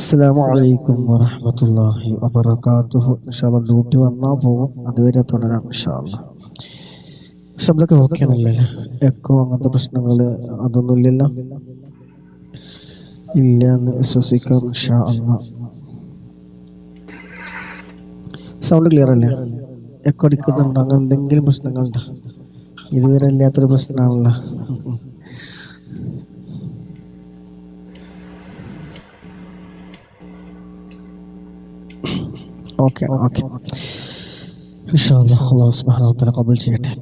അസ്സലാമു അലൈക്കും വറഹ്മത്തുള്ളാഹി വബറകാതുഹു. ഇൻഷാല്ലാ ഡ്യൂട്ടി വന്നാൽ പോകും, അതുവരെ തുടരാം ഇൻഷാല്ലാ. ശബ്ദമൊക്കെ ഓക്കെ ആണല്ലേ? എക്കോ അങ്ങനത്തെ പ്രശ്നങ്ങൾ അതൊന്നും ഇല്ലല്ലോ? ഇല്ല എന്ന് വിശ്വസിക്കാം ഇൻഷാല്ലാ. സൗണ്ട് ക്ലിയർ അല്ലേ? എക്കോ അടിക്കുന്നുണ്ടോ? അങ്ങനെ എന്തെങ്കിലും പ്രശ്നങ്ങളുണ്ടോ? ഇതുവരെ ഇല്ലാത്തൊരു പ്രശ്നമാണല്ലോ. ഓക്കെ ഓക്കെ ഇൻഷാല്ലാ. അല്ലാഹു സുബ്ഹാനഹു വ തആല ഖബൂൽ ചെയ്യട്ടെ.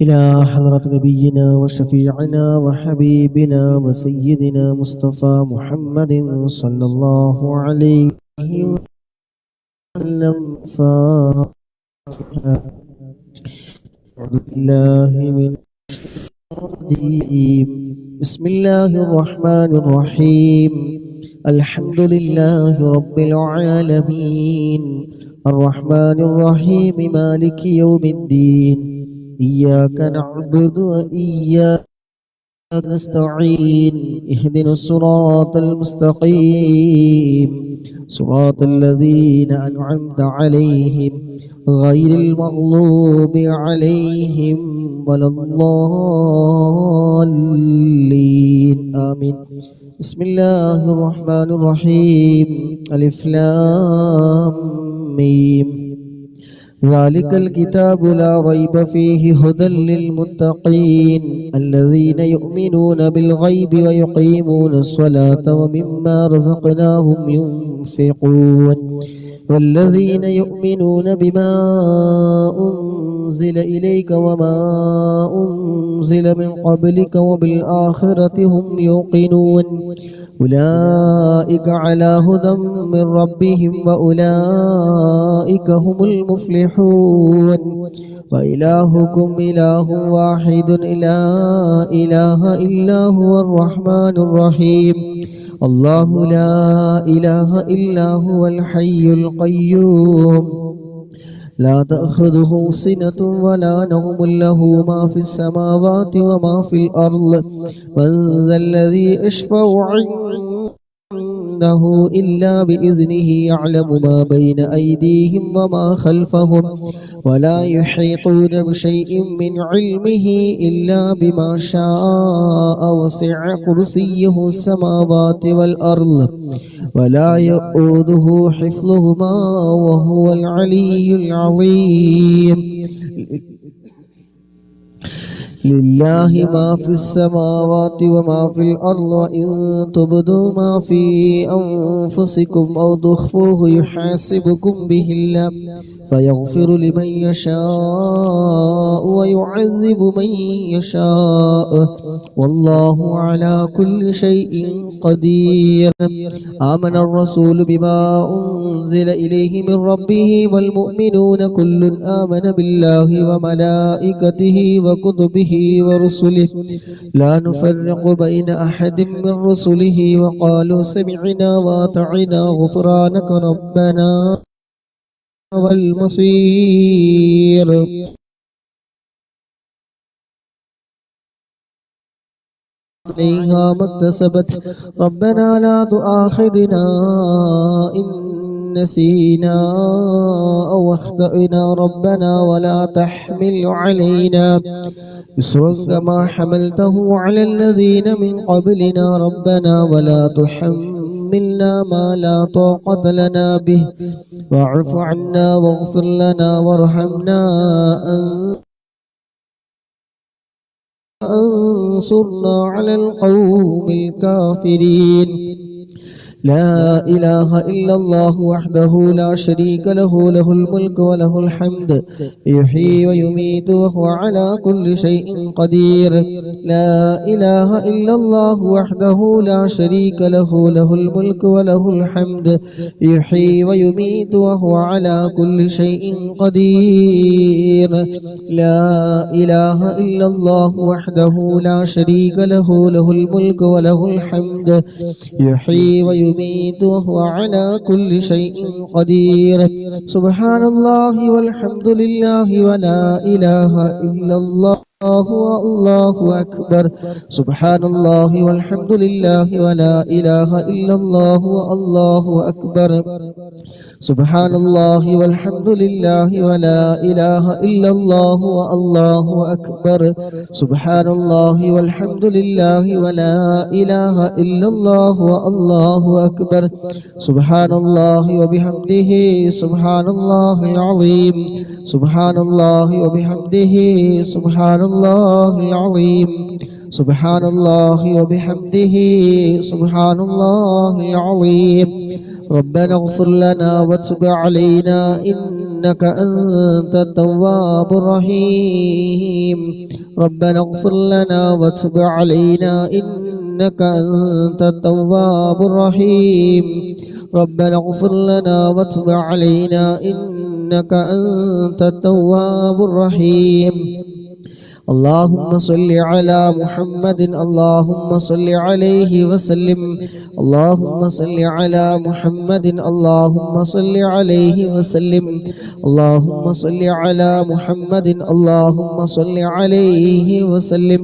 إلى حضرة نبينا وشفيعنا وحبيبنا وسيدنا مصطفى محمد صلى الله عليه وسلم. أعوذ بالله من الرجيم. بسم الله الرحمن الرحيم. الحمد لله رب العالمين الرحمن الرحيم مالك يوم الدين. إياك نعبد وإياك نستعين. اهدنا الصراط المستقيم صراط الذين أنعمت عليهم غير المغضوب عليهم ولا الضالين آمين. بسم الله الرحمن الرحيم. ألف لام ميم. ذلك الكتاب لا ريب فيه هدى للمتقين الذين يؤمنون بالغيب ويقيمون الصلاة ومما رزقناهم ينفقون والذين يؤمنون بما أنزل إليك وما أنزل من قبلك وبالآخرة هم يوقنون أولئك على هدى من ربهم وأولئك هم المفلحون. وإلهكم إله واحد لا إله إلا هو الرحمن الرحيم. الله لا إله إلا هو الحي القيوم لا تأخذه سنة ولا نوم له ما في السماوات وما في الأرض. من ذا الذي يشفع عنده إلا بإذنه. يعلم ما بين أيديهم وما خلفهم ولا يحيطون بشيء من علمه إلا بما شاء. وسع كرسيه السماوات والأرض ولا يؤوده حفظهما وهو العلي العظيم. لله ما في السماوات وما في الأرض وإن تبدوا ما في أنفسكم أو تخفوه يحاسبكم به الله فيغفر لمن يشاء ويعذب من يشاء والله على كل شيء قدير. آمن الرسول بما أنزل إليه من ربه والمؤمنون كل آمن بالله وملائكته وكتبه ورسله لا نفرق بين أحد من رسله وقالوا سمعنا وأطعنا غفرانك ربنا والمصير. عليها ما اكتسبت ربنا لا تؤاخذنا إن نسينا أو أخطأنا ربنا ولا تحمل علينا إصرا كما حملته على الذين من قبلنا ربنا ولا تحملنا ما لا طاقة لنا به واعف عنا واغفر لنا وارحمنا أنصرنا على القوم الكافرين. لا إله إلا الله وحده لا شريك له له الملك وله الحمد يحيي ويميت وهو على كل شيء قدير. لا إله إلا الله وحده لا شريك له له الملك وله الحمد يحيي ويميت وهو على كل شيء قدير. لا إله إلا الله وحده لا شريك له له الملك وله الحمد يحيي ويميت وهو على كل شيء قدير. سبحان الله والحمد لله ولا إله إلا الله الله أكبر سبحان الله والحمد لله ولا إله إلا الله والله أكبر سبحان الله والحمد لله ولا إله إلا الله والله أكبر سبحان الله والحمد لله ولا إله إلا الله والله أكبر سبحان الله وبحمده سبحان الله العظيم سبحان الله وبحمده سبحان الله العظيم سبحان الله وبحمده سبحان الله العظيم ربنا اغفر لنا وتب علينا إنك أنت التواب الرحيم ربنا اغفر لنا وتب علينا إنك أنت التواب الرحيم ربنا اغفر لنا وتب علينا إنك أنت التواب الرحيم اللهم صل على محمد اللهم صل عليه وسلم اللهم صل على محمد اللهم صل عليه وسلم اللهم صل على محمد اللهم صل عليه وسلم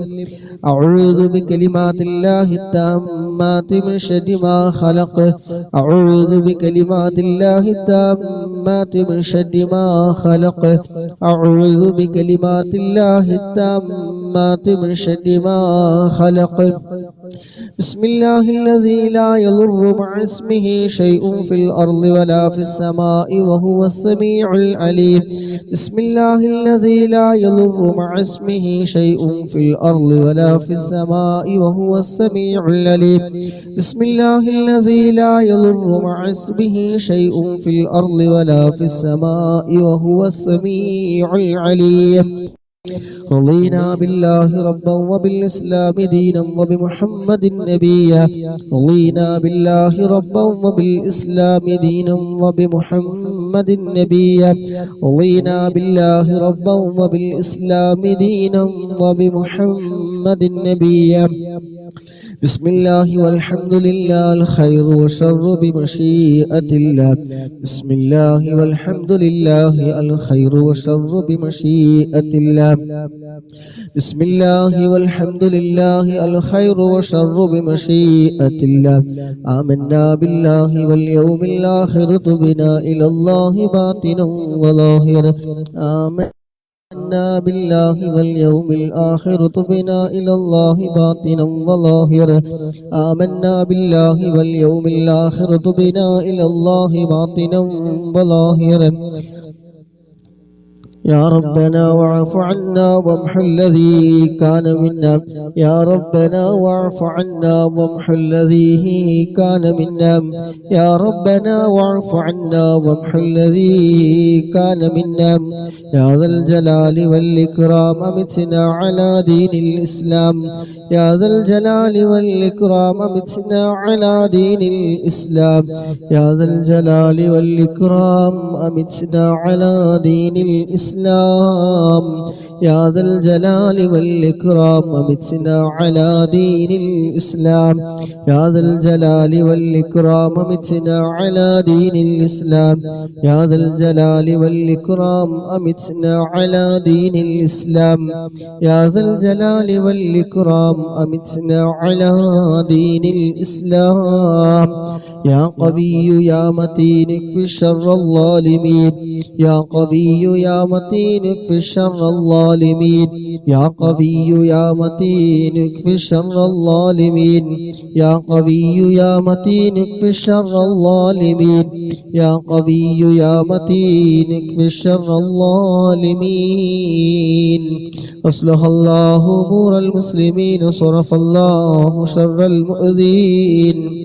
أعوذ بكلمات الله التامات من شر ما خلق أعوذ بكلمات الله التامات من شر ما خلق أعوذ بكلمات الله التامات من شر ما خلق بسم الله الذي لا يضر مع اسمه شيء في الأرض ولا في السماء وهو السميع العليم بسم الله الذي لا يضر مع اسمه شيء في الأرض ولا في السماء وهو السميع العليم بسم الله الذي لا يضر مع اسمه شيء في الأرض ولا في السماء وهو السميع العليم رضينا بالله ربا وبالإسلام دينا وبمحمد نبيا رضينا بالله ربا وبالإسلام دينا وبمحمد نبيا رضينا بالله ربا وبالإسلام دينا وبمحمد نبيا بسم الله والحمد لله الخير والشر بمشيئة الله بسم الله والحمد لله الخير والشر بمشيئة الله بسم الله والحمد لله الخير والشر بمشيئة الله آمنا بالله واليوم الآخر تبنا إلى الله باطنا وظاهرا آمنا بالله واليوم الآخر تبنا إلى الله باطنا وظاهرا آمنا بالله واليوم الآخر تبنا إلى الله باطنا وظاهرا يا ربنا واعف عنا وامح الذي كان منا يا ربنا واعف عنا وامح الذي كان منا يا ربنا واعف عنا وامح الذي كان منا يا ذا الجلال والإكرام أمتنا على دين الإسلام يا ذا الجلال والإكرام أمتنا على دين الإسلام يا ذا الجلال والإكرام أمتنا على دين الإسلام يا ذا الجلال والإكرام أمتنا على دين الإسلام يا ذا الجلال والإكرام أمتنا على دين الإسلام يا ذا الجلال والإكرام أمتنا على دين الإسلام يا ذا الجلال والإكرام أمتنا على دين الإسلام يا قوي يا متين اكف شر الظالمين يا قوي يا متين اكف شر الظالمين يا قوي يا متين اكف شر الظالمين يا قوي يا متين اكف شر الظالمين يا قوي يا متين اكف شر الظالمين أصلح الله أمور المسلمين صرف الله شر المؤذين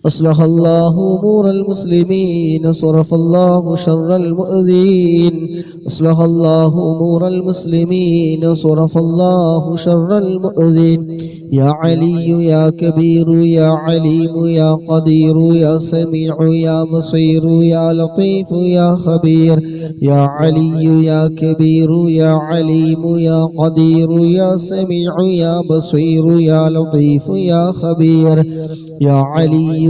أصلح الله أمور المسلمين صرف الله شر المؤذين أصلح الله أمور المسلمين صرف الله شر المؤذين يا علي يا كبير يا عليم يا قدير يا سميع يا بصير يا لطيف يا خبير يا علي يا كبير يا عليم يا قدير يا سميع يا بصير يا لطيف يا خبير يا علي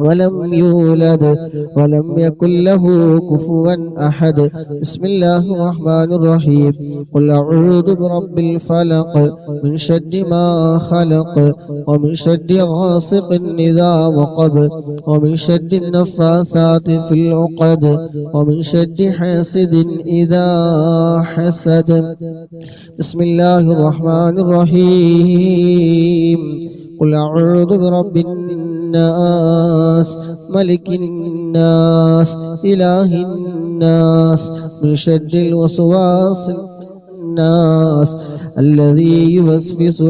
ولم يولد ولم يكن له كفوا أحد. بسم الله الرحمن الرحيم. قل أعوذ برب الفلق من شر ما خلق ومن شر غاسق إذا وقب ومن شر النفاثات في العقد ومن شر حاسد إذا حسد. بسم الله الرحمن الرحيم. قل أعوذ برب الناس ملك الناس إله الناس من شر الوسواس الناس الذي يوسوس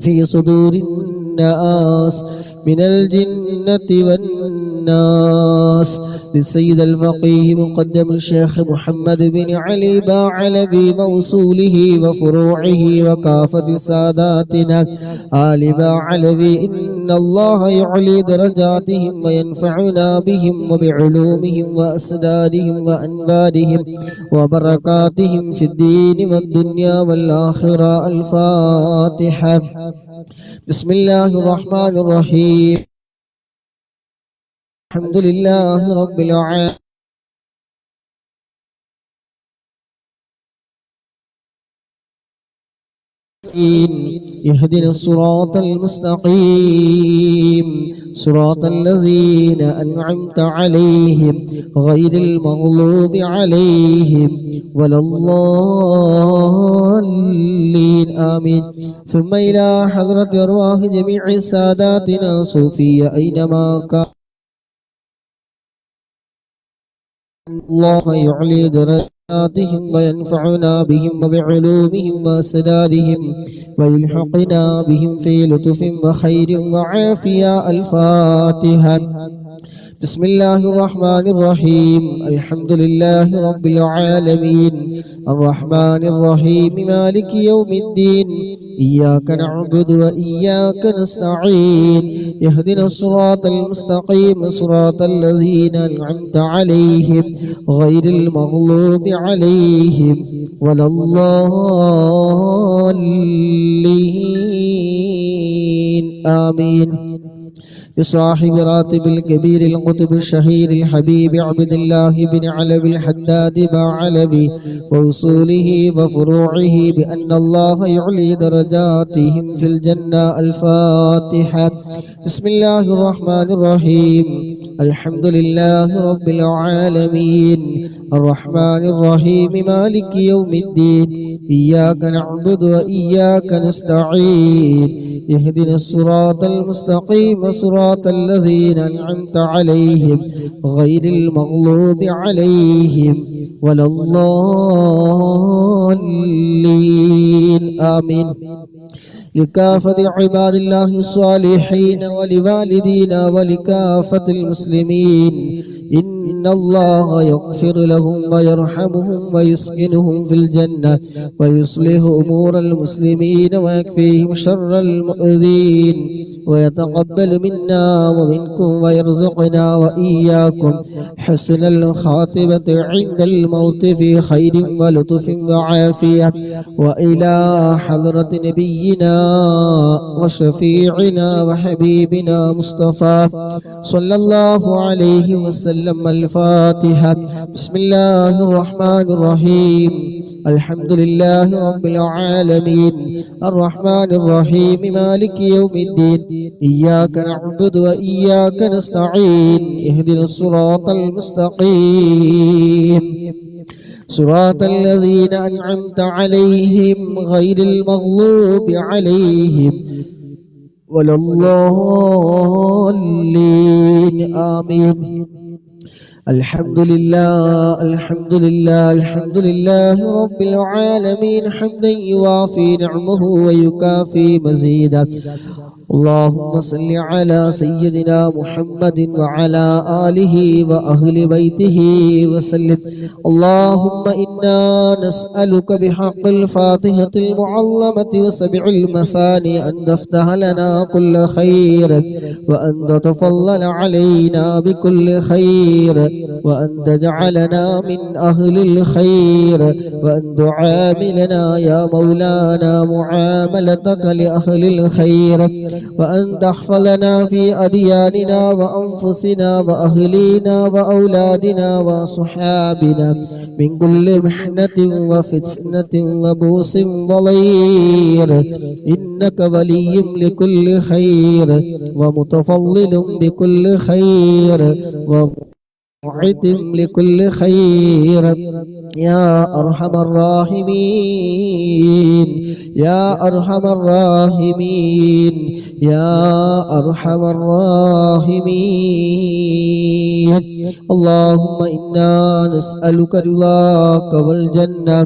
في صدور الناس من الجنة والناس. للسيد الفقيه مقدم الشيخ محمد بن علي باعلبي موصوله وفروعه وكافة ساداتنا آل باعلبي. إن الله يعلي درجاتهم وينفعنا بهم وبعلومهم وأسدادهم وأنبارهم وبركاتهم في الدين والدنيا والآخرة. الفاتحة. بسم الله الرحمن الرحيم. الحمد لله رب العالمين. اهدنا الصراط المستقيم صراط الذين أنعمت عليهم غير المغضوب عليهم ولا الضالين آمين. ثم إلى حضرة أرواح جميع ساداتنا صوفية أينما كان. الله يعلي درجاتهم وينفعنا بهم وبعلومهم وأسرارهم ويلحقنا بهم في لطف وخير وعافية. الفاتحة. بسم الله الرحمن الرحيم. الحمد لله رب العالمين الرحمن الرحيم مالك يوم الدين. إياك نعبد وإياك نستعين. اهدنا الصراط المستقيم صراط الذين أنعمت عليهم غير المغضوب عليهم ولا الضالين آمين. بصاحب راتب الكبير القطب الشهير الحبيب عبد الله بن علوي الحداد باعلبي ووصوله وفروعه بأن الله يعلي درجاتهم في الجنة. الفاتحة. بسم الله الرحمن الرحيم. الحمد لله رب العالمين الرحمن الرحيم مالك يوم الدين. إياك نعبد وإياك نستعين. اهدنا الصراط المستقيم صراط الذين أنعمت عليهم غير المغضوب عليهم ولا الضالين آمين. لكافة عباد الله الصالحين ولوالدينا ولكافة المسلمين. إن الله يغفر لهم ويرحمهم ويسكنهم في الجنة ويصلح أمور المسلمين ويكفيهم شر المؤذين ويتقبل منا ومنكم ويرزقنا وإياكم حسن الخاتمة عند الموت في خير ولطف وعافية. وإلى حضرة نبينا وشفيعنا وحبيبنا مصطفى صلى الله عليه وسلم. الفاتحة. بسم الله الرحمن الرحيم. الحمد لله رب العالمين الرحمن الرحيم مالك يوم الدين. إياك نعبد وإياك نستعين. اهدنا الصراط المستقيم صراط الذين أنعمت عليهم غير المغضوب عليهم ولا الضالين آمين. الحمد لله الحمد لله الحمد لله رب العالمين حمدا يوافي نعمه ويكافي مزيدا. اللهم صل على سيدنا محمد وعلى آله وأهل بيته وسلم. اللهم إنا نسألك بحق الفاتحة المعظمة وسبع المثاني أن تفتح لنا كل خير وأن تتفضل علينا بكل خير وأن تجعلنا من أهل الخير وأن تعاملنا يا مولانا معاملتك لأهل الخير وأن تحفظنا في أدياننا وأنفسنا وأهلينا وأولادنا وصحابنا من كل محنة وفتنة وبوس وضير إنك ولي لكل خير ومتفضل بكل خير ومعد لكل خير يا أرحم الراحمين يا أرحم الراحمين يا أرحم الراحمين اللهم إنا نسألك رضاك والجنة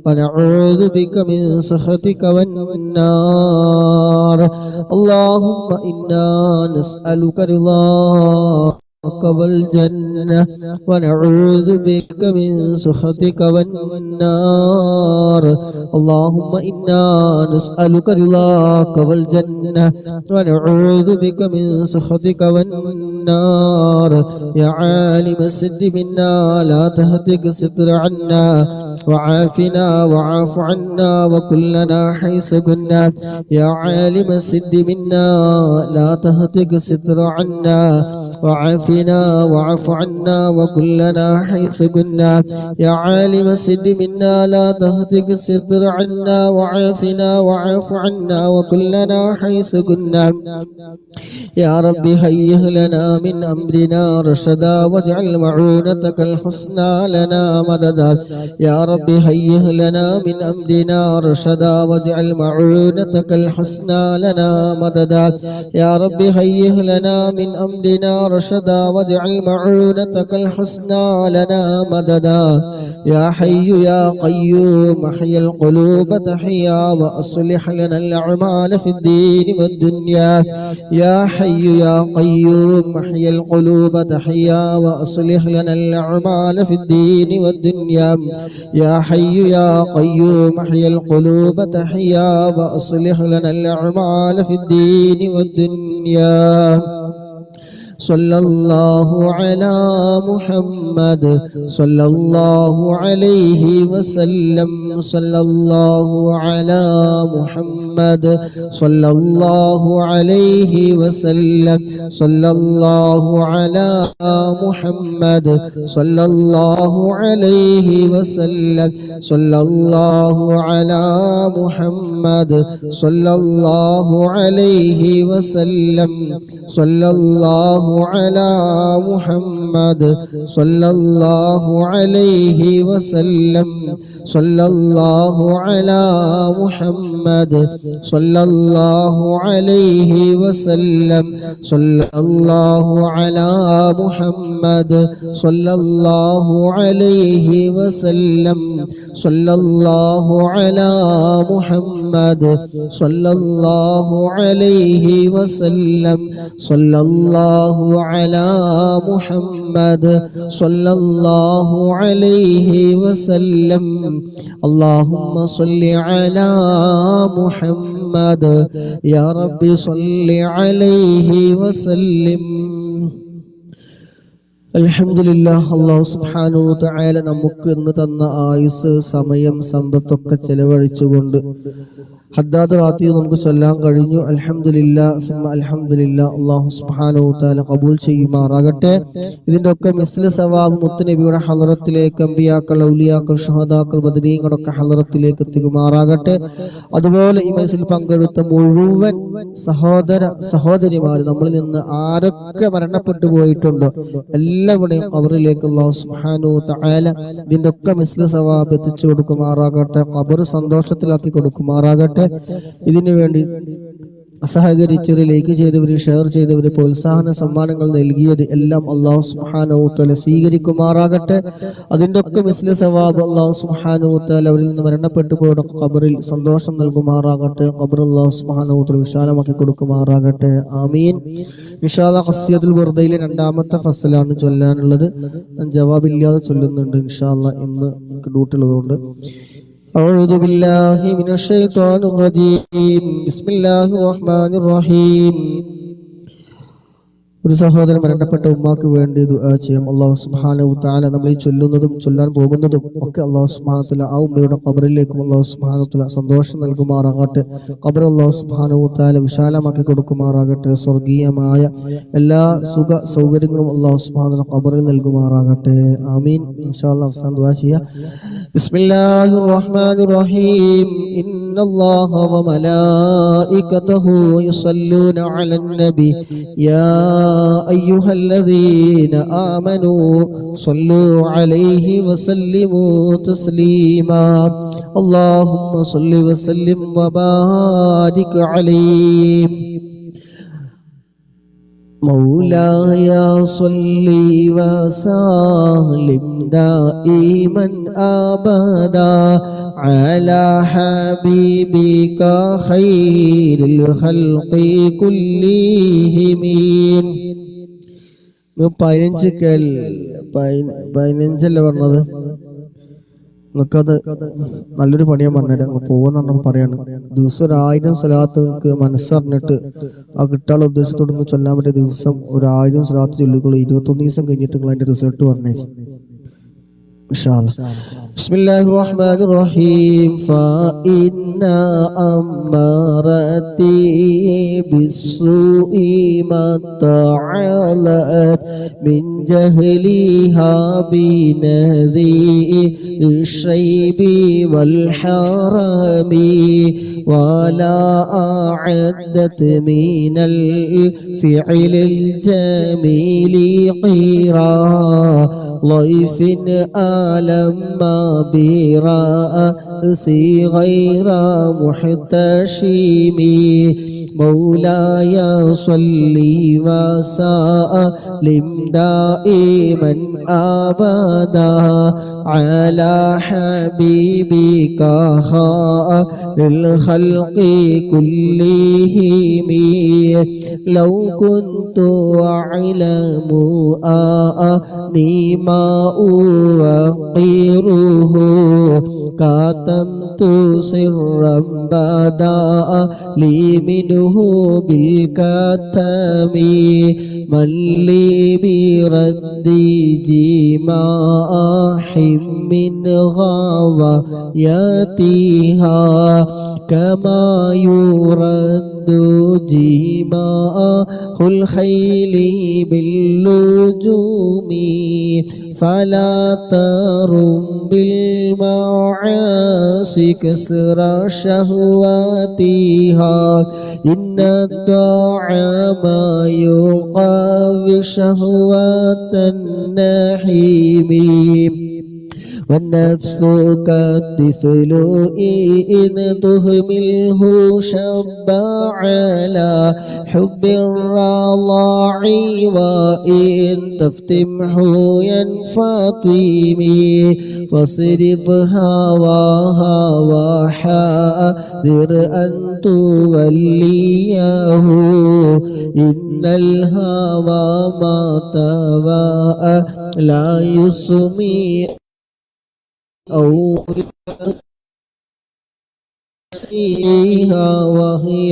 ونعوذ بك من سخطك والنار اللهم إنا نسألك رضاك والجنة ونعوذ بك من سخطك والنار اللهم إنا نسألك رضاك والجنة ونعوذ بك من سخطك والنار يا عالم السد منا لا تهتك ستر عنا وعافنا وعاف عنا وكلنا حيث كنا يا عالم السد منا لا تهتك ستر عنا وعافنا وعف عنا وكلنا حيث كنا يا عالم السد منا لا تهتك الستر عنا وعافنا وعف عنا وكلنا حيث كنا يا رب هيئ لنا من أمرنا رشدا واجعل معونتك الحسنى لنا مددا يا رب هيئ لنا من أمرنا رشدا واجعل معونتك الحسنى لنا مددا يا رب هيئ لنا من أمرنا رشدا واجعل معونتك الحسنى لنا مددا يا حي يا قيوم احي القلوب تحيا وأصلح لنا الأعمال في الدين والدنيا يا حي يا قيوم احي القلوب تحيا وأصلح لنا الأعمال في الدين والدنيا يا حي يا قيوم احي القلوب تحيا وأصلح لنا الأعمال في الدين والدنيا صلى الله على محمد صلى الله عليه وسلم صلى الله على محمد صلى الله عليه وسلم صلى الله على محمد صلى الله عليه وسلم صلى الله على محمد صلى الله عليه وسلم صلى الله على محمد صلى الله عليه وسلم صلى الله على محمد صلى الله عليه وسلم صلى الله على محمد صلى الله عليه وسلم صلى الله على محمد صلى الله عليه وسلم صلى الله على محمد صلى الله عليه وسلم اللهم صل على محمد يا رب صل عليه وسلم അൽഹംദുലില്ലാഹ് അല്ലാഹു സുബ്ഹാനഹു വ തആല നമുക്ക് ഇന്ന് തന്ന ആയുസ് സമയം സമ്പത്തൊക്കെ ചെലവഴിച്ചുകൊണ്ട് ഹദ്ദാദ് റാത്തി നമുക്ക് ചൊല്ലാൻ കഴിഞ്ഞു. അൽഹംദുലില്ലാഹ് സുമ്മ അൽഹംദുലില്ലാഹ്. അല്ലാഹു സുബ്ഹാനഹു വ തആല ഖബൂൽ ചെയ്യുമാറാകട്ടെ. ഇതിന്റെ ഒക്കെ മിസ്ല സവാബ് മുത്തുനബിയുടെ ഹളറത്തിലേക്ക് അമ്പിയാക്കൾ ഔലിയാക്കൾ ഷുഹദാക്കൾ ബദരീങ്ങളുടെ ഹളറത്തിലേക്ക് എത്തിക്കുമാറാകട്ടെ. അതുപോലെ ഈ മജ്‌ലിസിൽ പങ്കെടുത്ത മുഴുവൻ സഹോദര സഹോദരിമാർ നമ്മളിൽ നിന്ന് ആരൊക്കെ മരണപ്പെട്ടു പോയിട്ടുണ്ടോ എല്ലാവരുടെയും അവരിലേക്ക് അല്ലാഹു സുബ്ഹാനഹു വ തആല ഇതിന്റെ ഒക്കെ മിസ്ല സവാബ് എത്തിച്ചു കൊടുക്കുമാറാകട്ടെ. ഖബർ സന്തോഷത്തിലാക്കി കൊടുക്കുമാറാകട്ടെ. ഇതിനു വേണ്ടി സഹകരിച്ചവര്, ലൈക്ക് ചെയ്തവര്, ഷെയർ ചെയ്തവര്, പ്രോത്സാഹന സമ്മാനങ്ങൾ നൽകിയത് എല്ലാം അല്ലാഹു സുബ്ഹാനഹു വ തആല സ്വീകരിക്കുമാറാകട്ടെ. അതിന്റെ ഒക്കെ മിസ്ല സവാബ് അല്ലാഹു സുബ്ഹാനഹു വ തആല അവരിൽ നിന്ന് മരണപ്പെട്ടു പോയ ഖബറിൽ സന്തോഷം നൽകുമാറാകട്ടെ. ഖബർ അല്ലാഹു സുബ്ഹാനഹു വ തആല വിശാലമാക്കി കൊടുക്കുമാറാകട്ടെ. ആമീൻ. ഇൻഷാ അല്ലാഹ് ഖസിയത്തുൽ ബുർദയിലെ രണ്ടാമത്തെ ഫസലാണ് ചൊല്ലാനുള്ളത്. ഞാൻ ജവാബില്ലാതെ ചൊല്ലുന്നുണ്ട് ഇൻഷാ അല്ലാഹ്, ഇന്ന് ഡ്യൂട്ടിയുള്ളതുകൊണ്ട്. أعوذ بالله من الشيطان الرجيم. بسم الله الرحمن الرحيم. ഒരു സഹോദരൻ മരണപ്പെട്ട ഉമ്മാക്ക് വേണ്ടി ദുആ ചെയ്യാം. അല്ലാഹു സുബ്ഹാനഹു തആല നമ്മൾ ഈ ചൊല്ലുന്നതും ചൊല്ലാൻ പോകുന്നതും ഒക്കെ അല്ലാഹു സുബ്ഹാനഹു തആല ആ ഉമ്മയുടെ ഖബറിലേക്കും അല്ലാഹു സുബ്ഹാനഹു തആല സന്തോഷം നൽകുമാറാകട്ടെ. ഖബർ അല്ലാഹു സുബ്ഹാനഹു തആല വിശാലമാക്കി കൊടുക്കുമാറാകട്ടെ. സ്വർഗീയമായ എല്ലാ സുഖ സൗകര്യങ്ങളും അല്ലാഹു സുബ്ഹാനഹു തആല ഖബറിൽ നൽകുമാറാകട്ടെ. ആമീൻ. ഇൻഷാ അല്ലാഹ് അവസാനം ദുആ ചെയ്യാം. ബിസ്മില്ലാഹിർ റഹ്മാനിർ റഹീം. ഇന്നല്ലാഹ വ മലായികതഹു യുസല്ലൂന അലൻ നബി യാ أيها الذين آمنوا صلوا عليه وسلموا تسليما اللهم صل وسلم وبارك عليه مولاي صل وسلم دائما أبدا على حبيبك خير الخلق كلهم. 15 പറഞ്ഞത്. നിങ്ങൾക്കത് നല്ലൊരു പണിയാൻ പറഞ്ഞുതരാം. പോകുന്ന പറയാണ്. ദിവസം 1000 സ്വലാത്ത് നിങ്ങൾക്ക് മനസ്സറിഞ്ഞിട്ട് ആ കിട്ടാനുള്ള ഉദ്ദേശത്തോട് ചൊല്ലാൻ പറ്റിയ ദിവസം 1000 സ്വലാത്ത് ചൊല്ലുകൾ 21 ദിവസം കഴിഞ്ഞിട്ട് നിങ്ങൾ അതിന്റെ റിസൾട്ട് പറഞ്ഞു. بسم الله الرحمن الرحيم. فإن أمرتي بالسوء ما تعالت من جهلها بنذير الشيب والحرم ولا أعدت من الفعل الجميل قيرا ضيف ألم برأسي غير محتشم مولاي صل وسلم دائما أبدا على حبيبك خير الخلق كلهم. لو كنت أعلم أني ما أوقره كتمت سرا بدا لي منه بالكتم من لي برد جماح من غواياتها كما يرد جماح الخيل باللجوم فلا ترم بالمعاصي كسر شهواتها إن الطعام يقوي شهوة النحيم والنفس كالطفل إن تهمله شب على حب الرضاع وإن تفتمه ينفطم فاصرف هواها وحاذر أن توليه إن الهوى ما تواء لا يسمي أو فيها وهي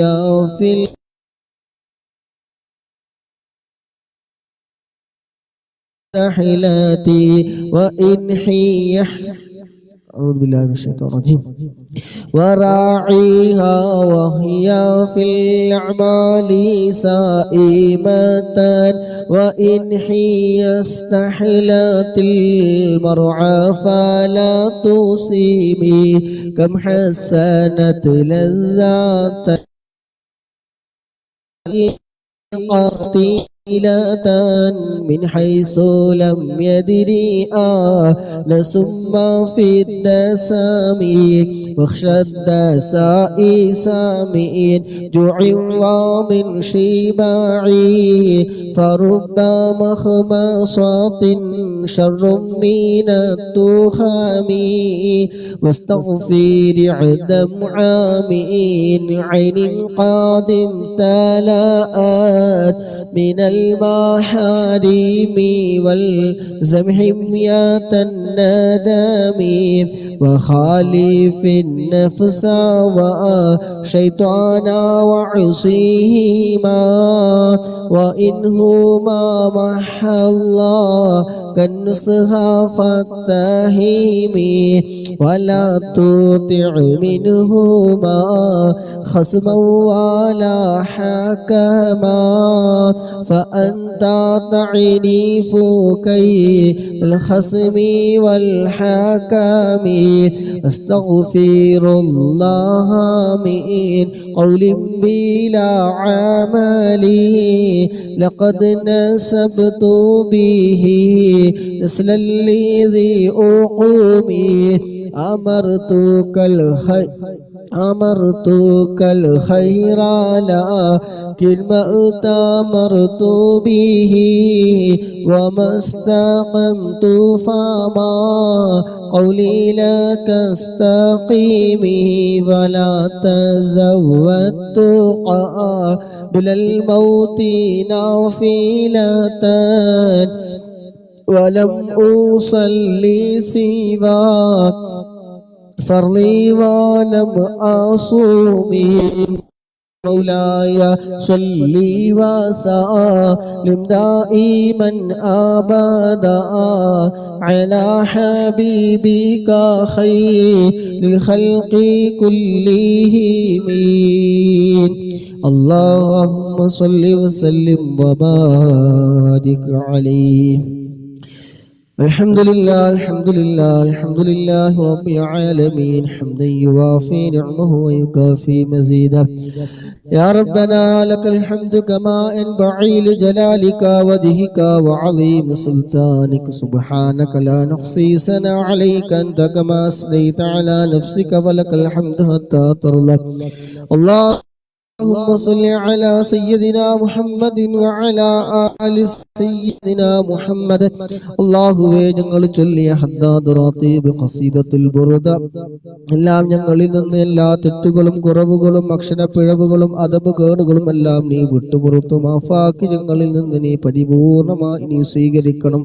في الساحلات وإن حي أعوذ بالله من الشيطان الرجيم وراعيها وهي في الأعمال سائمة وإن حي استحلت المرعى فلا تصيبي كم حسنت لذات قاتلة من حيث لم يدري لسم في الدسام واخشى الدساء سامئين جوع ومن شباعي فرب مخمصات شر من التخام واستغفر عدم عامئين عين قادم تلاءت من المحارم والزم حمية الندم وخالف النفس والشيطان وعصيهما وإنهما مح الله كالنصح فاتهم ولا تطع منهما خصما ولا حكما فأنت تعنيف كي الخصم والحكم أستغفر الله من قول بلا عمل لقد نسبت به نسل الذي أقومي أمرتك الخير لكن ما أتمرت به وما استقمت فما قولي لا تستقيمي ولا تزودت قبل الموت نافلة ولم أصلي سوى فرضي ولم أصومي مولاي صلي وسلم دائما أبدا على حبيبك خير الخلق كلهم اللهم صل وسلم وبارك عليه الحمد لله الحمد لله الحمد لله رب العالمين حمدا يوافي نعمه ويكافي مزيده يا ربنا لك الحمد كما ينبغي لجلالك وجهك وعظيم سلطانك سبحانك لا نحصي ثناء عليك أنت كما أثنيت على نفسك ولك الحمد حتى ترضى اللهم صل على سيدنا محمد وعلى آل سيدنا محمد അല്ലാഹുവേ ഞങ്ങൾ ചൊല്ലിയ ഹദ്ദാദ് റാത്തീബ് ഖസീദത്തുൽ ബുർദ എല്ലാം ഞങ്ങളിൽ നിന്ന് എല്ലാ തെറ്റുകളും കുറവുകളും അക്ഷരപ്പിഴവുകളും അദബ് കേടുകളും എല്ലാം നീ വിട്ടുപുറത്തു മാഫാക്കി ഞങ്ങളിൽ നിന്ന് നീ പരിപൂർണമായി നീ സ്വീകരിക്കണം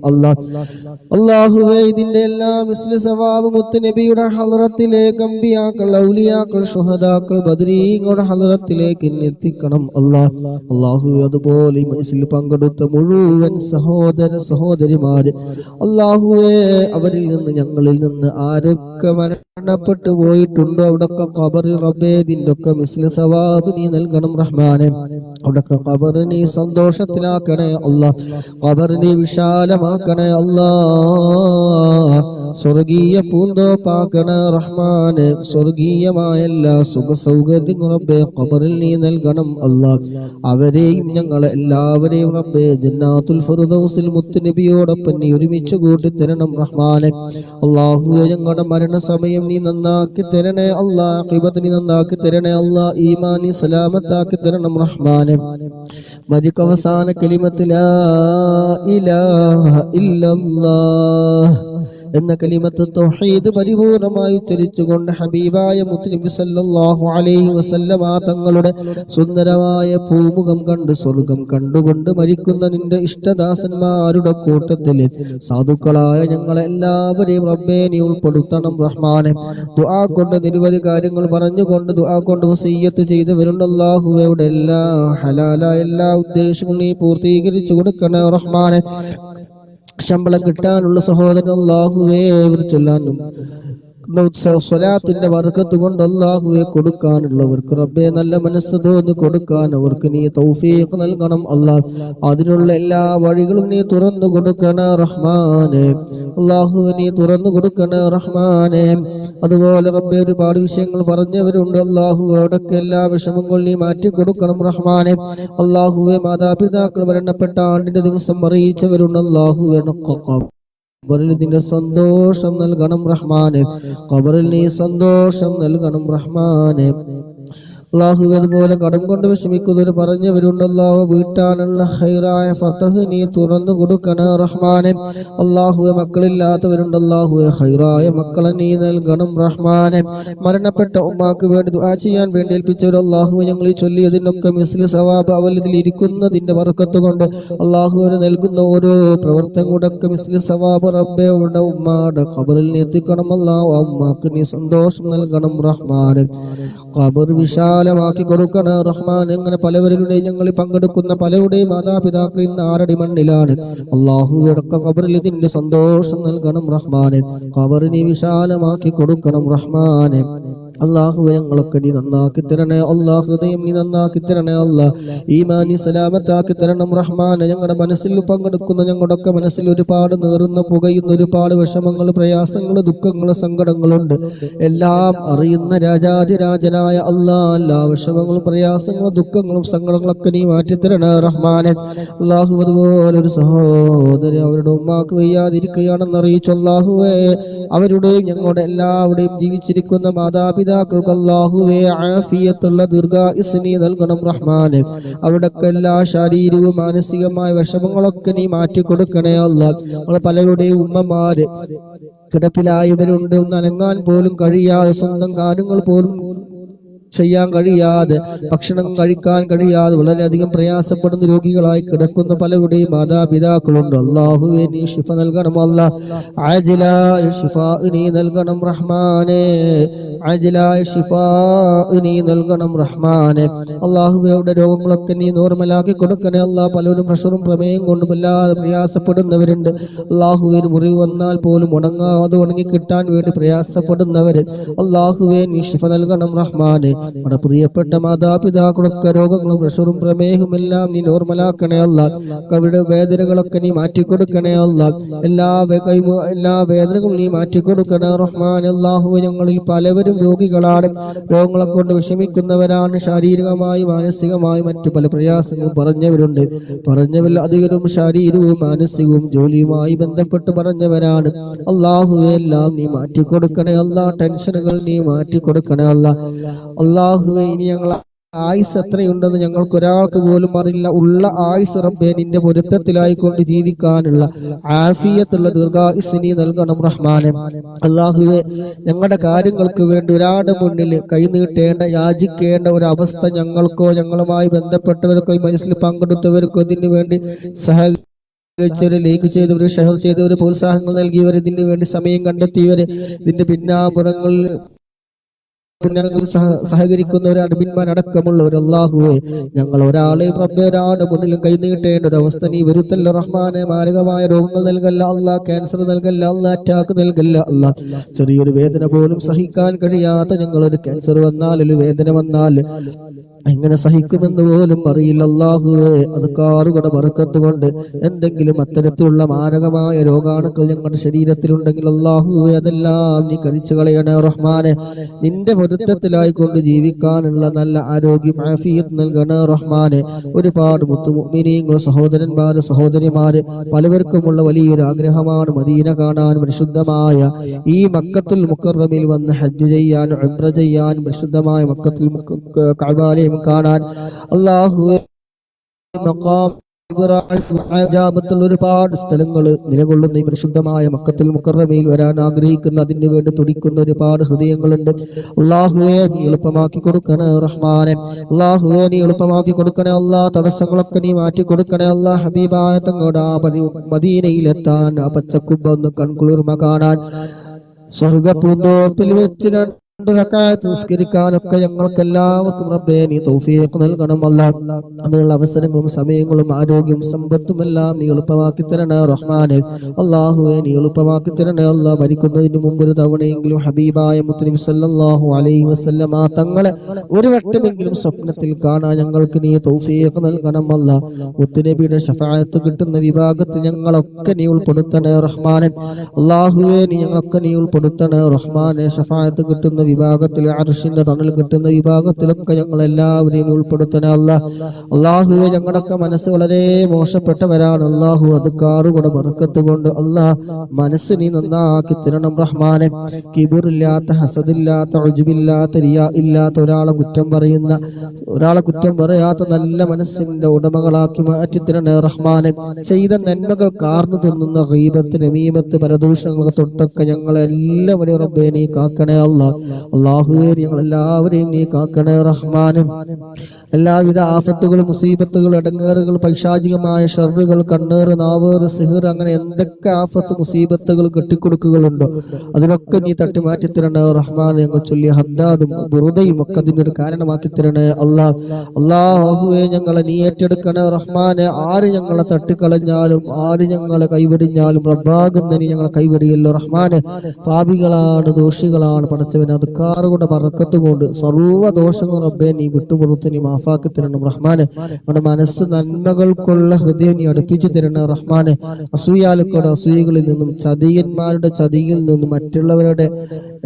അല്ലാഹുവേ ഇതിന്റെ എല്ലാം മിസ്ല സവാബ് മുത്ത് നബിയുടെ ഹളറത്തിലേക്ക് അമ്പിയാക്കൾ ഔലിയാക്കൾ ശുഹദാക്കൾ ബദരീങ്ങളുടെ ഹളറത്തിലേക്ക് എത്തിക്കണം അല്ലാഹു അതുപോലെ മനസ്സിൽ പങ്കെടുത്ത മുഴുവൻ സഹോദര സഹോദരിമാര് അല്ലാഹുവേ അവരിൽ നിന്ന് ഞങ്ങളിൽ നിന്ന് ആരൊക്കെ മരണപ്പെട്ടു പോയിട്ടുണ്ടോ അവിടൊക്കെ ഖബറിൽ റബ്ബേ ഇതിന്റെയൊക്കെ മിസ്ല സവാബ് നീ നൽകണം റഹ്മാനെ അവിടൊക്കെ ഖബർ നീ സന്തോഷത്തിലാക്കണേ അല്ലാഹ് ഖബർ നീ വിശാലമാക്കണേ അല്ലാഹ് സ്വർഗീയ പൂന്തോപ്പാക്കണേ റഹ്മാനെ സ്വർഗീയമായ എല്ലാ സുഖ സൗകര്യങ്ങളും റബ്ബേ ഖബറിൽ നീ നൽകണം അല്ലാഹ് അവരെയും ഞങ്ങളെ എല്ലാവരെയും റബ്ബേ ജന്നാത്തുൽ ഫിർദൗസിൽ മുത്ത് നബിയോടൊപ്പം നീ ഒരുമിച്ച് കൂട്ടി തരണം റഹ്മാനെ അല്ലാഹുവേ ഞങ്ങളുടെ മരണസമയം നീ നന്നാക്കി തരണേ അല്ലാഹ് ഖിബത്ത് നീ നന്നാക്കി തരണേ അല്ലാഹ് ഈമാൻ നീ സലാമത്താക്കി തരണം റഹ്മാനെ മരിക്ക അവസാന കലിമത്ത് ലാ ഇലാഹ ഇല്ലല്ലാഹ് എന്ന കലിമത്ത് തൗഹീദ് പരിപൂർണമായി ഉച്ചരിച്ചുകൊണ്ട് ഹബീബായ മുത്തുനബി സല്ലല്ലാഹു അലൈഹി വസല്ലമ തങ്ങളുടെ സുന്ദരമായ പൂമുഖം കണ്ട് സ്വർഗം കണ്ടുകൊണ്ട് മരിക്കുന്ന നിന്റെ ഇഷ്ടദാസന്മാരുടെ കൂട്ടത്തില് സാധുക്കളായ ഞങ്ങളെ എല്ലാവരെയും റബ്ബേ നീ ഉൾപ്പെടുത്തണം റഹ്മാനെ ദുആ കൊണ്ട് നിരവധി കാര്യങ്ങൾ പറഞ്ഞുകൊണ്ട് ദുആ കൊണ്ട് വസിയ്യത്ത് ചെയ്തവരുണ്ട് അല്ലാഹുവയുടെ എല്ലാ ഹലാലായ എല്ലാ ഉദ്ദേശങ്ങളും നീ പൂർത്തീകരിച്ചു കൊടുക്കണേ റഹ്മാനെ ശമ്പളം കിട്ടാനുള്ള സഹോദരൻ അല്ലാഹുവേ ചൊല്ലാനും സ്വലാത്തിന്റെ ബർക്കത്ത് കൊണ്ട് അല്ലാഹുവേ കൊടുക്കാനുള്ളവർക്ക് റബ്ബേ നല്ല മനസ്സ് തോന്നി കൊടുക്കാൻ അവർക്ക് നീ തൗഫീഖ് നൽകണം അല്ലാഹ് അതിനുള്ള എല്ലാ വഴികളും നീ തുറന്നു കൊടുക്കണേ റഹ്മാനെ അല്ലാഹുവേ നീ തുറന്നു കൊടുക്കണേ റഹ്മാനെ അതുപോലെ റബ്ബേ ഒരുപാട് വിഷയങ്ങൾ പറഞ്ഞവരുണ്ട് അല്ലാഹുവോടൊക്കെ എല്ലാ വിഷമങ്ങളും നീ മാറ്റി കൊടുക്കണം റഹ്മാനെ അല്ലാഹുവേ മാതാപിതാക്കൾ മരണപ്പെട്ട ആണ്ടിന്റെ ദിവസം അറിയിച്ചവരുണ്ട് അല്ലാഹുവേ ഖബറിൽ നിന്റെ സന്തോഷം നൽകണം റഹ്മാനെ ഖബറിൽ നീ സന്തോഷം നൽകണം റഹ്മാനെ അള്ളാഹു അതുപോലെ കടം കൊണ്ട് വിഷമിക്കുന്നവർ പറഞ്ഞവരുണ്ട് അള്ളാഹു വീട്ടാനുള്ള ഹൈറായ ഫതഹ് നീ തുറന്നു കൊടുക്കണേ റഹ്മാനെ. അള്ളാഹുവെ മക്കളില്ലാത്തവരുണ്ട് അള്ളാഹുവെ ഹൈറായ മക്കളെ നീ നൽകണം റഹ്മാനെ. മരണപ്പെട്ട ഉമ്മാക്ക് വേണ്ടി ദുആ ചെയ്യാൻ വേണ്ടി ഏൽപ്പിച്ചവർ അള്ളാഹു ഞങ്ങൾ ചൊല്ലിയതിനൊക്കെ മിസ്ലി സവാബ് അവൽ ഇതിൽ ഇരിക്കുന്നതിന്റെ ബർക്കത്ത് കൊണ്ട് അള്ളാഹു നൽകുന്ന ഓരോ പ്രവർത്തനങ്ങളൊക്കെ മിസ്ലി സവാബ് റബ്ബേ ഉമ്മയുടെ ഖബറിൽ എത്തിക്കണം അല്ലാഹു. ഉമ്മാക്ക് നീ സന്തോഷം നൽകണം റഹ്മാനെ. ഖബർ വിശാലമാക്കി കൊടുക്കണം റഹ്മാൻ. അങ്ങനെ പലവരുടെയും ഞങ്ങളിൽ പങ്കെടുക്കുന്ന പലരുടെയും മാതാപിതാക്കൾ ഇന്ന് ആരടി മണ്ണിലാണ് അള്ളാഹുയുടെ ഖബറിൽ ഇതിന്റെ സന്തോഷം നൽകണം റഹ്മാനെ. ഖബർ നീ വിശാലമാക്കി കൊടുക്കണം റഹ്മാനെ. അള്ളാഹു ഞങ്ങളൊക്കെ നീ നന്നാക്കി തരണേ അള്ളാഹ്. ഹൃദയം നീ നന്നാക്കി തരണേ അള്ളാഹ്. ഈമാനി സലാമത്താക്കി തരണം റഹ്മാനെ. ഞങ്ങളുടെ മനസ്സിൽ പങ്കെടുക്കുന്ന ഞങ്ങളുടെയൊക്കെ മനസ്സിൽ ഒരുപാട് നേറുന്ന പുകയുന്ന ഒരുപാട് വിഷമങ്ങൾ, പ്രയാസങ്ങൾ, ദുഃഖങ്ങൾ, സങ്കടങ്ങളുണ്ട്. എല്ലാം അറിയുന്ന രാജാതിരാജനായ അള്ളാഹ് എല്ലാ വിഷമങ്ങളും പ്രയാസങ്ങളും ദുഃഖങ്ങളും സങ്കടങ്ങളൊക്കെ നീ മാറ്റിത്തരണേ റഹ്മാനെ. അള്ളാഹു അതുപോലെ ഒരു സഹോദരി അവരുടെ ഉമ്മാക്ക് വയ്യാതിരിക്കുകയാണെന്ന് അറിയിച്ചു അള്ളാഹുവേ. അവരുടെയും ഞങ്ങളുടെ എല്ലാവരുടെയും ജീവിച്ചിരിക്കുന്ന മാതാപിതാക്കൾക്ക് അല്ലാഹുവേ ആഫിയത്തുള്ള ദീർഘായുസ്സ് നീ നൽകണം റഹ്മാനെ. അവിടൊക്കെ എല്ലാ ശാരീരികവും മാനസികമായ വിഷമങ്ങളൊക്കെ നീ മാറ്റി കൊടുക്കണേ അല്ലാഹ്. നമ്മളെ പലരുടെയും ഉമ്മമാര് കിടപ്പിലായവരുണ്ട്. ഒന്ന് അനങ്ങാൻ പോലും കഴിയാതെ, സ്വന്തം കാര്യങ്ങൾ പോലും ചെയ്യാൻ കഴിയാതെ, ഭക്ഷണം കഴിക്കാൻ കഴിയാതെ വളരെയധികം പ്രയാസപ്പെടുന്ന രോഗികളായി കിടക്കുന്ന പലരുടെയും മാതാപിതാക്കളുണ്ട്. അല്ലാഹുവേ നീ ശിഫ നൽകണം അല്ലാഹ്. ആജിലായ ശിഫാ നീ നൽകണം റഹ്മാനെ. ആജിലായ ശിഫാ നീ നൽകണം റഹ്മാനെ. അല്ലാഹുവയുടെ രോഗങ്ങളൊക്കെ നീ നോർമലാക്കി കൊടുക്കണേ അല്ലാഹ്. പലരും പ്രഷറും പ്രമേയം കൊണ്ടും വല്ലാതെ പ്രയാസപ്പെടുന്നവരുണ്ട്. അല്ലാഹുവേ മുറിവ് വന്നാൽ പോലും ഉണങ്ങാതെ ഉണങ്ങി കിട്ടാൻ വേണ്ടി പ്രയാസപ്പെടുന്നവര് അല്ലാഹുവേ നീ ശിഫ നൽകണം റഹ്മാനെ. നമ്മുടെ പ്രിയപ്പെട്ട മാതാപിതാക്കളൊക്കെ രോഗങ്ങളും പ്രഷറും പ്രമേഹവും എല്ലാം നീ നോർമലാക്കണേ അല്ലാഹ്. അവരുടെ വേദനകളൊക്കെ നീ മാറ്റിക്കൊടുക്കണേ അല്ലാഹ്. എല്ലാ വേദനകളും നീ മാറ്റിക്കൊടുക്കണേ റഹ്മാൻ. അല്ലാഹുവേ ഞങ്ങളിൽ പലവരും രോഗികളാണ്, രോഗങ്ങളെ കൊണ്ട് വിഷമിക്കുന്നവരാണ്. ശാരീരികമായി മാനസികമായി മറ്റു പല പ്രയാസങ്ങളും പറഞ്ഞവരുണ്ട്. പറഞ്ഞവരിൽ അധികവും ശാരീരികവും മാനസികവും ജോലിയുമായി ബന്ധപ്പെട്ട് പറഞ്ഞവരാണ്. അല്ലാഹുവേ എല്ലാം നീ മാറ്റിക്കൊടുക്കണേ അല്ലാഹ്. ടെൻഷനുകൾ നീ മാറ്റിക്കൊടുക്കണേ അല്ലാഹ്. അല്ലാഹുവേ ഇനി ഞങ്ങൾ ആയുസ് എത്രയുണ്ടെന്ന് ഞങ്ങൾക്ക് ഒരാൾക്ക് പോലും അറിയില്ല. ഉള്ള ആയുസ് റബ്ബേ നിന്റെ പൊരുത്തത്തിലായിക്കൊണ്ട് ജീവിക്കാനുള്ള ആഫിയത്തുള്ള ദീർഘായുസ് നീ നൽകണം റഹ്മാനെ. അല്ലാഹുവേ ഞങ്ങളുടെ കാര്യങ്ങൾക്ക് വേണ്ടി ഒരാളുടെ മുന്നിൽ കൈനീട്ടേണ്ട, യാചിക്കേണ്ട ഒരു അവസ്ഥ ഞങ്ങൾക്കോ ഞങ്ങളുമായി ബന്ധപ്പെട്ടവർക്കോ മനസ്സിൽ പങ്കെടുത്തവർക്കോ ഇതിനു വേണ്ടി ലൈക്ക് ചെയ്തവര്, ഷെയർ ചെയ്തവര്, പ്രോത്സാഹനങ്ങൾ നൽകിയവർ, ഇതിനു വേണ്ടി സമയം കണ്ടെത്തിയവര്, ഇതിന്റെ പിന്നാമ്പുറങ്ങളിൽ സഹകരിക്കുന്നവർ, അഡ്മിന്മാരടക്കമുള്ളവർ അല്ലാഹുവേ ഞങ്ങൾ ഒരാളെയും റബ്ബേ ഒരാളുടെ മുന്നിലും കൈനീട്ടേണ്ട ഒരു അവസ്ഥ നീ വരുത്തല്ല റഹ്മാനെ. മാരകമായ രോഗങ്ങൾ നൽകല്ല അല്ലാഹ്. ക്യാൻസർ നൽകല്ല അല്ലാഹ്. അറ്റാക്ക് നൽകല്ല അല്ലാഹ്. ചെറിയൊരു വേദന പോലും സഹിക്കാൻ കഴിയാത്ത ഞങ്ങളൊരു ക്യാൻസർ വന്നാൽ, ഒരു വേദന വന്നാൽ എങ്ങനെ സഹിക്കുമെന്ന് പോലും അറിയില്ല അല്ലാഹുവേ. അത് കാറുകളുടെ ബർക്കത്ത് കൊണ്ട് എന്തെങ്കിലും അത്തരത്തിലുള്ള മാരകമായ രോഗാണുക്കൾ ഞങ്ങളുടെ ശരീരത്തിലുണ്ടെങ്കിൽ അല്ലാഹുവേ അതെല്ലാം നീ കരിച്ചു കളയണേ റഹ്മാനെ. നിന്റെ പൊരുത്തത്തിലായിക്കൊണ്ട് ജീവിക്കാനുള്ള നല്ല ആരോഗ്യം ആഫിയത്ത് നൽകണേ റഹ്മാനെ. ഒരുപാട് മുത്തുമുഅ്മിനീങ്ങൾ സഹോദരന്മാര് സഹോദരിമാര് പലവർക്കുമുള്ള വലിയൊരു ആഗ്രഹമാണ് മദീന കാണാൻ, പരിശുദ്ധമായ ഈ മക്കത്തുൽ മുക്കറമിൽ വന്ന് ഹജ്ജ് ചെയ്യാൻ, ഉംറ ചെയ്യാൻ, പരിശുദ്ധമായ മക്കത്തുൽ കഅബയിലെ കാണാൻ. അല്ലാഹുവേ മഖാം ഒരുപാട് സ്ഥലങ്ങൾ നിലകൊള്ളുന്ന ഈ പരിശുദ്ധമായ മക്കത്തുൽ മുക്കറമയിൽ വരാൻ ആഗ്രഹിക്കുന്ന, അതിനു വേണ്ടി തുടിക്കുന്ന ഒരുപാട് ഹൃദയങ്ങളുണ്ട്. അല്ലാഹുവേ നീ എളുപ്പമാക്കി കൊടുക്കണേ റഹ്മാനെ. അല്ലാഹുവേ നീ എളുപ്പമാക്കി കൊടുക്കണേ അല്ലാഹ്. തടസ്സങ്ങളൊക്കെ നീ മാറ്റി കൊടുക്കണേ അല്ലാഹ്. ഹബീബായ തങ്ങളുടെ ആ മദീനയിലെത്താൻ, ആ പച്ചക്കുബ്ബ ഒന്ന് കൺകുളിർമ കാണാൻ, സ്വർഗ്ഗപൂന്തോപ്പിൽ വെച്ച് നിസ്കരിക്കാനൊക്കെ ഞങ്ങൾക്ക് എല്ലാവർക്കും റബ്ബേ നീ തൗഫീഖ് നൽകണം അല്ലാഹ്. അതിനുള്ള അവസരങ്ങളും സമയങ്ങളും ആരോഗ്യവും സമ്പത്തും എല്ലാം നീ എളുപ്പമാക്കി തരണേ റഹ്മാനെ. അല്ലാഹുവേ നീ എളുപ്പമാക്കി തരണേ അല്ലാഹ്. മരിക്കുന്നതിന് മുമ്പ് ഒരു തവണയെങ്കിലും ഹബീബായ മുത്തനബി സല്ലല്ലാഹു അലൈഹി വസല്ലമ തങ്ങളെ ഒരു വട്ടമെങ്കിലും സ്വപ്നത്തിൽ കാണാൻ ഞങ്ങൾക്ക് നീ തൗഫീഖ് നൽകണം അല്ലാഹ്. മുത്തനബിയുടെ ശഫാഅത്ത് കിട്ടുന്ന വിഭാഗത്തിൽ ഞങ്ങളൊക്കെ നീ ഉൾപ്പെടുത്തണേ റഹ്മാനെ. അല്ലാഹുവേ നീ ഞങ്ങളൊക്കെ നീ ഉൾപ്പെടുത്തണേ റഹ്മാനെ. ശഫാഅത്ത് കിട്ടുന്ന വിഭാഗത്തിൽ, അർശിന്റെ തണൽ കിട്ടുന്ന വിഭാഗത്തിലൊക്കെ ഞങ്ങളെല്ലാവരെയും ഉൾപ്പെടുത്തണേ അള്ളാഹുവെ. ഞങ്ങളുടെയൊക്കെ മനസ്സ് വളരെ മോശപ്പെട്ടവരാണ് അള്ളാഹു. അത് കാറുകൂടെ ബർക്കത്ത് കൊണ്ട് മനസ്സ് നീ നന്നാക്കി തരണം റഹ്മാനെ. കിബിറില്ലാത്ത, ഹസദില്ലാത്ത, ഉജ്ബില്ലാത്ത, റിയാ ഇല്ലാത്ത, ഒരാളെ കുറ്റം പറയാത്ത നല്ല മനസ്സിന്റെ ഉടമകളാക്കി മാറ്റി തരണേ റഹ്മാനെ. ചെയ്ത നന്മകൾ കാർന്നു തിന്നുന്ന ഗീബത്ത്, നമീമത്ത്, പരദൂഷണങ്ങൾ തൊട്ടൊക്കെ ഞങ്ങളെല്ലാവരെയും റബ്ബേ നീ കാക്കണേ അല്ലാഹുവേ. ഞങ്ങളെല്ലാവരെയും നീ കാക്കണേ റഹ്മാനെ. എല്ലാവിധ ആഫത്തുകളും മുസീബത്തുകൾ, ഇടങ്ങേറുകൾ, പൈശാചികമായ ഷർറുകൾ, കണ്ണേറ്, നാവേറ്, സിഹിർ, അങ്ങനെ എന്തൊക്കെ ആഫത്ത് മുസീബത്തുകൾ കെട്ടിക്കൊടുക്കുകളുണ്ടോ അതിനൊക്കെ നീ തട്ടി മാറ്റി തരണേ റഹ്മാൻ. ഞങ്ങൾ ചൊല്ലിയ ഹദ്ദാദും ബുറുദയും ഒക്കെ അതിനൊരു കാരണമാക്കി തരണേ അല്ലാഹുവേ. ഞങ്ങളെ നീ ഏറ്റെടുക്കണേ റഹ്മാനെ. ആര് ഞങ്ങളെ തട്ടിക്കളഞ്ഞാലും, ആര് ഞങ്ങളെ കൈവടിഞ്ഞാലും റബ്ബാകുന്ന നീ ഞങ്ങളെ കൈവടിയല്ലോ റഹ്മാനെ. പാപികളാണ്, ദോഷികളാണ് പടച്ചവനെ. അത് കാറുകൊണ്ട് ബർക്കത്ത് കൊണ്ട് സർവ്വ ദോഷങ്ങൾ റബ്ബേ നീ വിട്ടുപുറത്ത് നീ മാഫാക്കി തരണം റഹ്മാനെ. നമ്മുടെ മനസ്സ് നന്മകൾക്കുള്ള ഹൃദയം നീ അടുപ്പിച്ചു തരണം റഹ്മാനെ. അസൂയാലുക്കളുടെ അസൂയകളിൽ നിന്നും, ചതിയന്മാരുടെ ചതിയിൽ നിന്നും, മറ്റുള്ളവരുടെ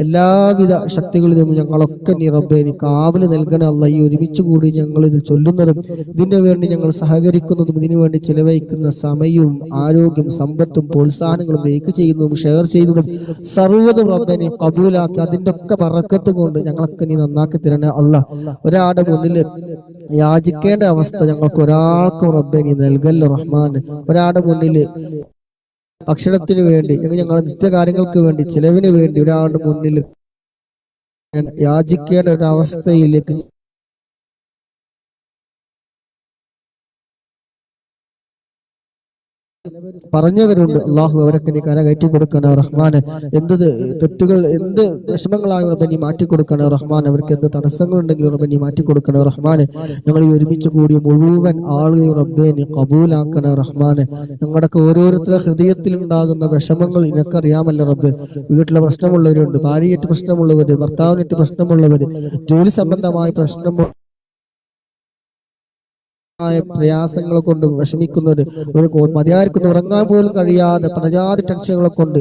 എല്ലാവിധ ശക്തികളിൽ നിന്നും ഞങ്ങളൊക്കെ നീ റബ്ബേ നീ കാവല് നൽകണേ അല്ലാ. ഈ ഒരുമിച്ച് കൂടി ഞങ്ങൾ ഇത് ചൊല്ലുന്നതും ഇതിനു വേണ്ടി ഞങ്ങൾ സഹകരിക്കുന്നതും ഇതിനു വേണ്ടി ചിലവഴിക്കുന്ന സമയവും ആരോഗ്യം, സമ്പത്തും, പ്രോത്സാഹനങ്ങളും മേക്ക് ചെയ്യുന്നതും ഷെയർ ചെയ്യുന്നതും സർവ്വതും റബ്ബേ നീ കബൂലാക്കി അതിന്റെ ഒക്കെ ബറക്കത്ത് കൊണ്ട് ഞങ്ങളൊക്കെ നീ നന്നാക്കി തരണേ അല്ലാ. ഒരാളുടെ മുന്നിൽ യാചിക്കേണ്ട അവസ്ഥ ഞങ്ങൾക്ക് ഒരാൾക്കും റബ്ബേ നീ നൽകല്ലോ റഹ്മാൻ. ഒരാളുടെ മുന്നിൽ ഭക്ഷണത്തിന് വേണ്ടി, ഞങ്ങളുടെ നിത്യകാര്യങ്ങൾക്ക് വേണ്ടി, ചിലവിന് വേണ്ടി ഒരാളുടെ മുന്നിൽ യാചിക്കേണ്ട ഒരു അവസ്ഥയിലേക്ക് പറഞ്ഞവരുണ്ട് അള്ളാഹു. അവരൊക്കെ നീ കര കയറ്റി കൊടുക്കണേ റഹ്മാന്. എന്ത് തെറ്റുകൾ, എന്ത് വിഷമങ്ങളാണ് റബ്ബേ നീ മാറ്റിക്കൊടുക്കണേ റഹ്മാൻ. അവർക്ക് എന്ത് തടസ്സങ്ങൾ ഉണ്ടെങ്കിലും റബ്ബേ നീ മാറ്റിക്കൊടുക്കണേ റഹ്മാന്. ഞങ്ങൾ ഈ ഒരുമിച്ച് കൂടിയ മുഴുവൻ ആളുകൾ റബ്ബേ നീ കബൂലാക്കണേ റഹ്മാന്. ഞങ്ങളുടെയൊക്കെ ഓരോരുത്തരുടെ ഹൃദയത്തിൽ ഉണ്ടാകുന്ന വിഷമങ്ങൾ നിനക്കറിയാമല്ലോ റബ്ബേ. വീട്ടിലെ പ്രശ്നമുള്ളവരുണ്ട്, ഭാര്യയായിട്ട് പ്രശ്നമുള്ളവര്, ഭർത്താവിനായിട്ട് പ്രശ്നമുള്ളവര്, ജോലി സംബന്ധമായ പ്രശ്നമുള്ള പ്രയാസങ്ങളെ കൊണ്ട് വിഷമിക്കുന്നവര്, മതിയായിരിക്കുന്ന ഉറങ്ങാൻ പോലും കഴിയാതെ പ്രജാതി ടെൻഷനുകളെ കൊണ്ട്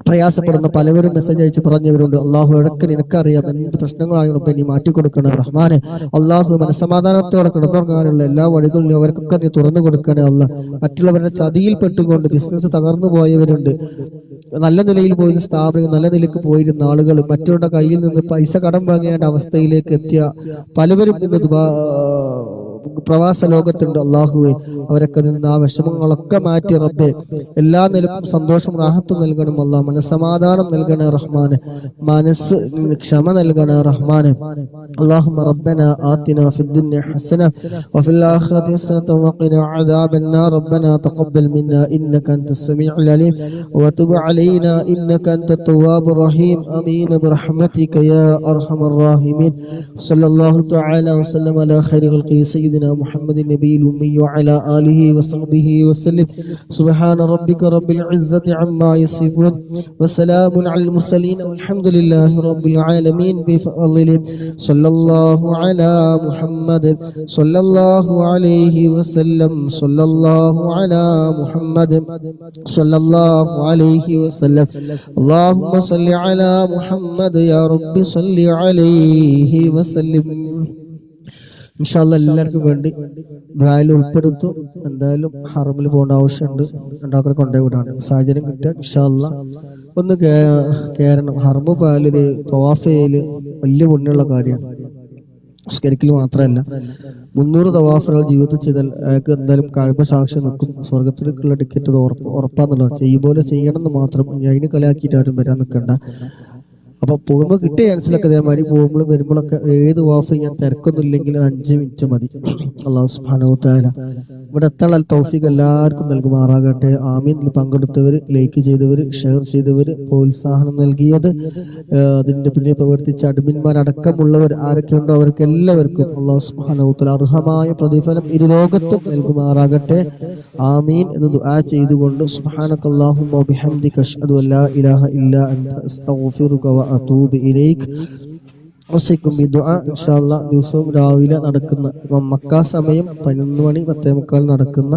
പ്രയാസപ്പെടുന്ന പലവരും മെസ്സേജ് അയച്ച് പറഞ്ഞവരുണ്ട്. അള്ളാഹു ഇടയ്ക്ക് നിനക്കറിയാം എന്ത് പ്രശ്നങ്ങളാണ് നീ മാറ്റിക്കൊടുക്കണം റഹ്മാനെ. അള്ളാഹു മനസ്സമാധാനത്തോടെ കിടന്നുറങ്ങാനുള്ള എല്ലാ വഴികളും അവർക്കൊക്കെ നീ തുറന്നു കൊടുക്കണേ അല്ല. മറ്റുള്ളവരുടെ ചതിയിൽ പെട്ടുകൊണ്ട് ബിസിനസ് തകർന്നു പോയവരുണ്ട്. നല്ല നിലയിൽ പോയിരുന്ന സ്ഥാപനം, നല്ല നിലയ്ക്ക് പോയിരുന്ന ആളുകൾ മറ്റവരുടെ കയ്യിൽ നിന്ന് പൈസ കടം വാങ്ങേണ്ട അവസ്ഥയിലേക്ക് എത്തിയ പലവരും ഇന്ന് പ്രവാസ ലോകത്തുണ്ട്. അള്ളാഹുവെ അവരൊക്കെ നിന്ന് ആ വിഷമങ്ങളൊക്കെ മാറ്റി റബ്ബേ എല്ലാ നിലക്കും സന്തോഷം റാഹത്തും നൽകണം അല്ലാ. മനസ്സമാധാനം നൽകണേ റഹ്മാനെ. മനസ്സ് ക്ഷമ നൽകണേ റഹ്മാനെ. اللهم ربنا آتنا في الدنيا حسنة وفي الآخرة حسنة وقنا عذاب النار. ربنا تقبل منا إنك أنت السميع العليم وتب علينا إنك أنت التواب الرحيم. آمين برحمتك يا أرحم الراحمين. صلى الله تعالى وسلم على خير خلقه سيدنا محمد النبي الأمي وعلى آله وصحبه وسلم. سبحان ربك رب العزة عما يصفون وسلام على المرسلين والحمد لله رب العالمين بفضله. صلى الله على محمد صلى الله عليه وسلم. صلى الله على محمد صلى الله عليه وسلم. اللهم صل على محمد يا رب صل عليه وسلم. ഇൻഷാ അല്ലാഹ് എല്ലാവർക്കും വേണ്ടി ദുആയിൽ ഉൾപ്പെടുത്തും. എന്തായാലും ഹറമിൽ പോകേണ്ട ആവശ്യമുണ്ട്. രണ്ടാൾക്കാരെ കൊണ്ടേ വിടാണ്. സാഹചര്യം കിട്ടിയ ഇൻഷാ അല്ലാഹ് ഒന്ന് കയറണം. ഹറമ് പോയാലൊരു തവാഫയില് വലിയ പുണ്യമുള്ള കാര്യമാണ്. നിസ്കരിക്കൽ മാത്രമല്ല, 300 തവാഫുകൾ ജീവിതത്തിൽ ചെയ്താൽ അയാൾക്ക് എന്തായാലും കഅബ സാക്ഷി നിൽക്കും. സ്വർഗത്തിലേക്കുള്ള ടിക്കറ്റ് ഉറപ്പാന്നുള്ളത്. ചെയ്യുമ്പോലെ ചെയ്യണം എന്ന് മാത്രം. അതിന് കളിയാക്കിയിട്ട് ആരും വരാൻ നിൽക്കണ്ട. അപ്പൊ പോകുമ്പോൾ കിട്ടിയ ക്യാൻസലൊക്കെ അതേമാതിരി പോകുമ്പോൾ വരുമ്പോഴൊക്കെ ഏത് വാഫ് ചെയ്യാൻ തിരക്കൊന്നും ഇല്ലെങ്കിൽ 5 മിനിറ്റ് മതി. അല്ലാഹു സുബ്ഹാനഹു വ തആല ഇവിടെ എത്താനുള്ള തൗഫീഖ് എല്ലാവർക്കും നൽകുമാറാകട്ടെ. ആമീൻ. പങ്കെടുത്തവര്, ലൈക്ക് ചെയ്തവര്, ഷെയർ ചെയ്തവര്, പ്രോത്സാഹനം നൽകിയത്, അതിന്റെ പിന്നെ പ്രവർത്തിച്ച അഡ്മിന്മാരടക്കമുള്ളവർ ആരൊക്കെയുണ്ടോ അവർക്ക് എല്ലാവർക്കും അല്ലാഹു സുബ്ഹാനഹു വ തആല അർഹമായ പ്രതിഫലം ഇരുലോകത്തും നൽകുമാറാകട്ടെ. ആമീൻ എന്ന് ദുആ ചെയ്തുകൊണ്ട് സുബ്ഹാനകല്ലാഹുമ്മ വബിഹംദിക അശ്ഹദു അല്ലാ ഇലാഹ ഇല്ലാ അൻത അസ്തഗ്ഫിറുക വ അതൂബു ഇലൈക്. ദിവസവും രാവിലെ നടക്കുന്ന മക്ക സമയം 11 മണി 10:15 നടക്കുന്ന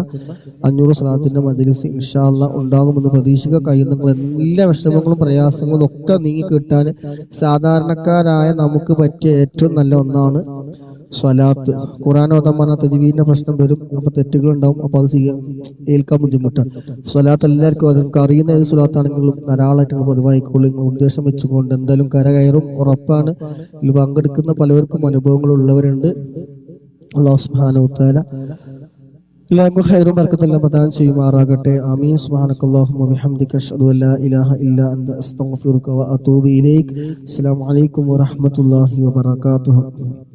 500 സ്വലാത്തിന്റെ മജ്‌ലിസ് ഇൻഷാ അല്ലാഹ് ഉണ്ടാകുമെന്ന് പ്രതീക്ഷിക്കുക. കഴിയുന്ന എല്ലാ വിഷമങ്ങളും പ്രയാസങ്ങളും ഒക്കെ നീങ്ങി കിട്ടാൻ സാധാരണക്കാരായ നമുക്ക് പറ്റിയ ഏറ്റവും നല്ല ഒന്നാണ് സ്വലാത്ത്. ഖുർആൻ ഓതാൻ പറഞ്ഞാൽ തജ്വീദിന്റെ പ്രശ്നം വരും, അപ്പൊ തെറ്റുകൾ ഉണ്ടാവും, അപ്പൊ അത് ഏൽക്കാൻ ബുദ്ധിമുട്ടാണ്. സ്വലാത്ത് എല്ലാവർക്കും നിങ്ങൾക്ക് അറിയുന്ന ഏത് സ്വലാത്താണെങ്കിലും ധാരാളമായിട്ട് പൊതുവായിക്കോളും ഉദ്ദേശം വെച്ചുകൊണ്ട് എന്തായാലും കരകയറും ഉറപ്പാണ്. ഇതിൽ പങ്കെടുക്കുന്ന പലവർക്കും അനുഭവങ്ങൾ ഉള്ളവരുണ്ട്. അല്ലാഹു സുബ്ഹാനഹു വ തആല എല്ലാവർക്കും ഖൈറും ബർക്കത്തും പ്രദാനം ചെയ്യുമാറാകട്ടെ. ആമീൻ. സുബ്ഹാനക്കല്ലാഹുമ്മ വബിഹംദിക അശ്ഹദു അല്ലാ ഇലാഹ ഇല്ലാ അൻത അസ്തഗ്ഫിറുക വ അതൂബു ഇലൈക്. അസ്സലാമു അലൈക്കും വറഹ്മത്തുള്ളാഹി വബറകാതുഹു.